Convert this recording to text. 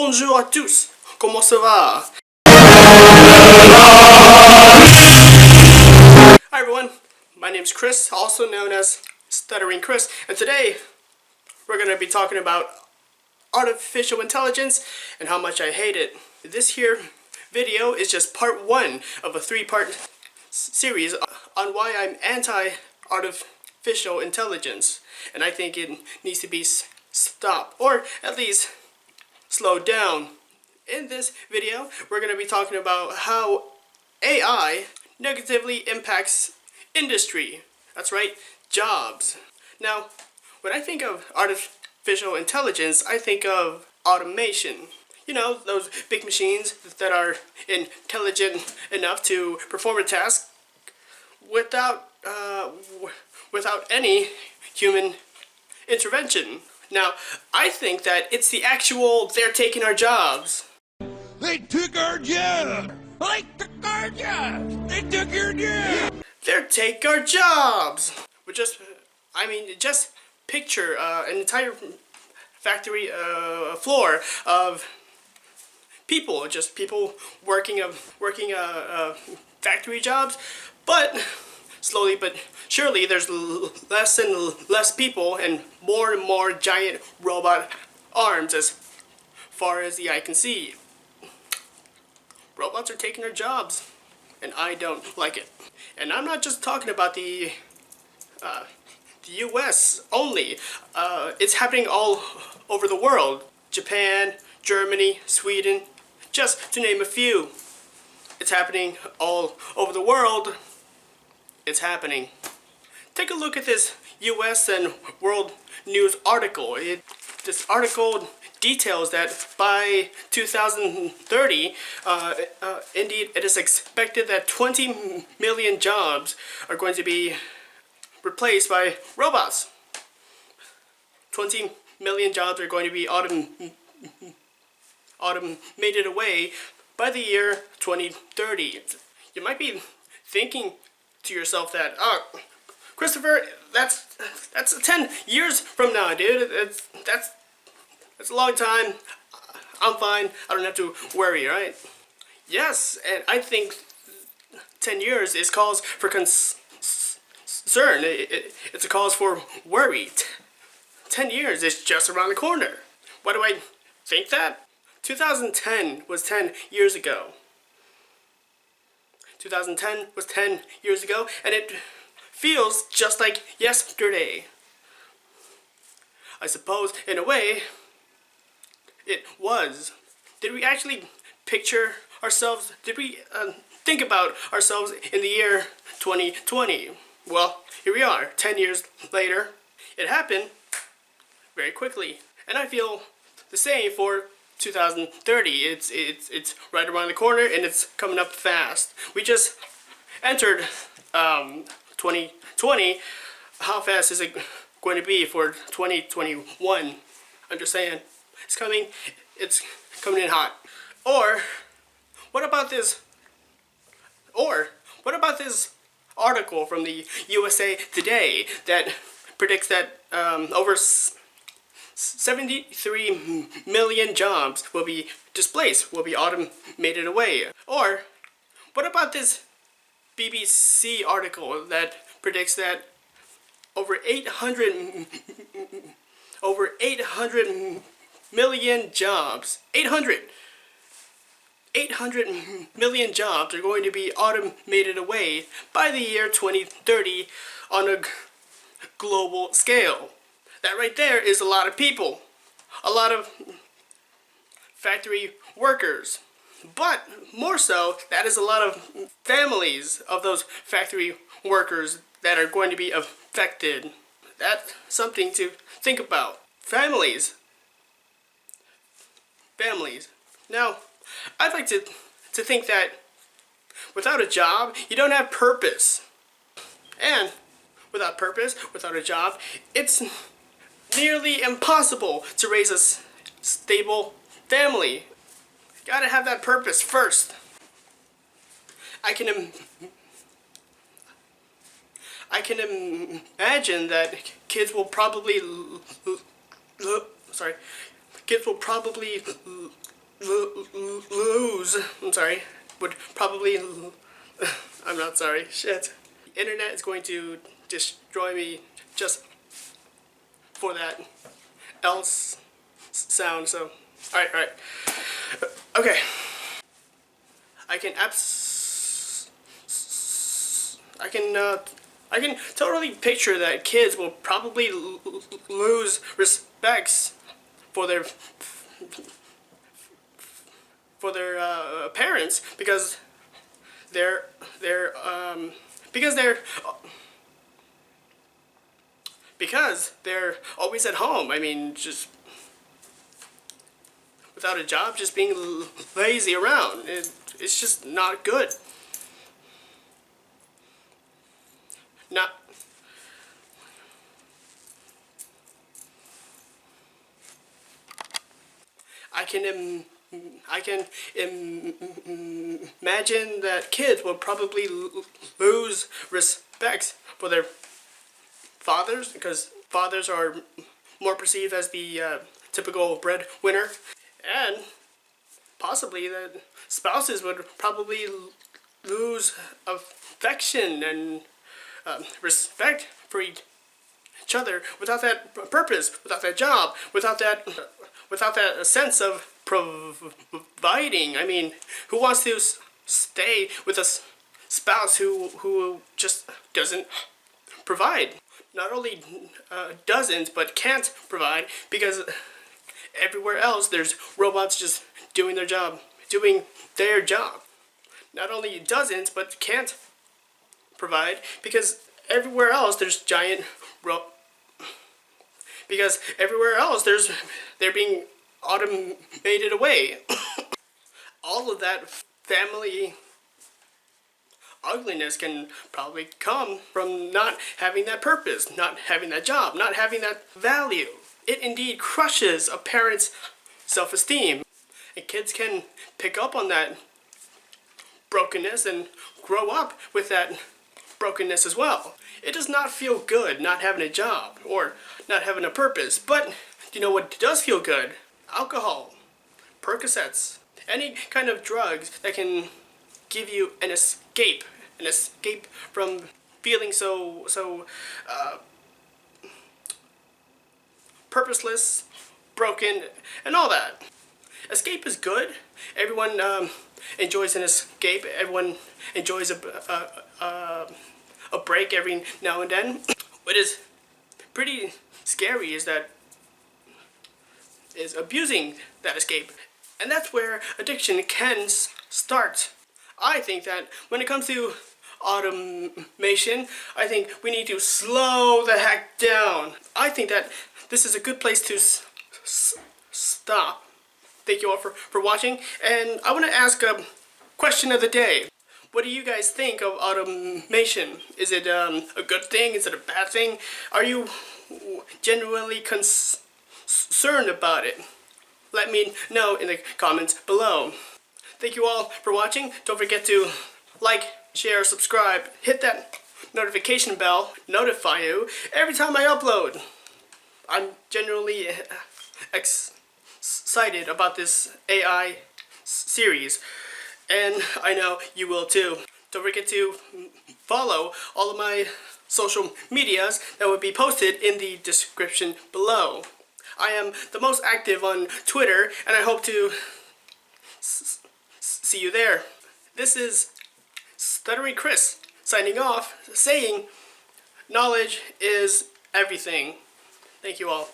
Bonjour à tous. Comment ça va? Hi everyone. My name is Chris, also known as Stuttering Chris, and today we're going to be talking about artificial intelligence and how much I hate it. This here video is just part one of a three-part series on why I'm anti-artificial intelligence, and I think it needs to be stopped, or at least slowed down. In this video, we're going to be talking about how AI negatively impacts industry. That's right, jobs. Now, when I think of artificial intelligence, I think of automation. You know, those big machines that are intelligent enough to perform a task without any human intervention. Now, I think that it's the actual they're taking our jobs. They took our job! They took our jobs! They took your job! They're take our jobs! Just picture an entire factory floor of people, just people working factory jobs, but slowly but surely there's less and less people and more giant robot arms as far as the eye can see. Robots are taking our jobs, and I don't like it. And I'm not just talking about the US only. It's happening all over the world. Japan, Germany, Sweden, just to name a few. It's happening all over the world. It's happening. Take a look at this US and World News article. This article details that by 2030, indeed, it is expected that 20 million jobs are going to be replaced by robots. 20 million jobs are going to be automated away by the year 2030. You might be thinking to yourself that, Christopher, that's 10 years from now, dude. That's a long time. I'm fine. I don't have to worry, right? Yes, and I think 10 years is cause for concern. It's a cause for worry. 10 years is just around the corner. Why do I think that? 2010 was 10 years ago. 2010 was 10 years ago, and it feels just like yesterday. I suppose, in a way, it was. Did we actually picture ourselves? Did we think about ourselves in the year 2020? Well, here we are, 10 years later. It happened very quickly, and I feel the same for 2030. It's right around the corner, and it's coming up fast. We just entered 2020. How fast is it going to be for 2021? I'm just saying, it's coming in hot. Or what about this article from the USA Today that predicts that over 73 million jobs will be displaced, will be automated away? Or what about this BBC article that predicts that over 800 million jobs, 800 million jobs are going to be automated away by the year 2030 on a global scale. That right there is a lot of people, a lot of factory workers, but more so, that is a lot of families of those factory workers that are going to be affected. That's something to think about. Families. Now, I'd like to think that without a job, you don't have purpose. And without purpose, without a job, it's nearly impossible to raise a stable family. You gotta have that purpose first. I can imagine that kids will probably lose. I'm sorry. Would probably. I'm not sorry. Shit. The internet is going to destroy me just for that else sound. So, alright. Okay. I can I can totally picture that kids will probably lose respects for their parents because they're because they're because they're always at home. I mean, just without a job, just being lazy around. It's just not good. Not. I can imagine that kids will probably lose respect for their fathers because fathers are more perceived as the typical breadwinner, and possibly that spouses would probably lose affection and respect for each other without that purpose, without that job, without that sense of providing. I mean, who wants to stay with a spouse who just doesn't provide? Not only doesn't, but can't provide because everywhere else there's robots just doing their job. Not only doesn't, but can't provide because everywhere else there's because everywhere else they're being automated away. All of that family ugliness can probably come from not having that purpose, not having that job, not having that value. It indeed crushes a parent's self-esteem. And kids can pick up on that brokenness and grow up with that brokenness as well. It does not feel good not having a job or not having a purpose, but you know what does feel good? Alcohol, Percocets, any kind of drugs that can give you an escape from feeling so purposeless, broken, and all that. Escape is good. Everyone enjoys an escape. Everyone enjoys a break every now and then. What is pretty scary is abusing that escape, and that's where addiction can start. I think that when it comes to automation, I think we need to slow the heck down. I think that this is a good place to stop. Thank you all for watching, and I want to ask a question of the day. What do you guys think of automation? Is it a good thing? Is it a bad thing? Are you genuinely concerned about it? Let me know in the comments below. Thank you all for watching. Don't forget to like, share, subscribe, hit that notification bell, notify you every time I upload. I'm genuinely excited about this AI series, and I know you will too. Don't forget to follow all of my social medias that will be posted in the description below. I am the most active on Twitter, and I hope to see you there. This is Stuttering Chris signing off, saying knowledge is everything. Thank you all.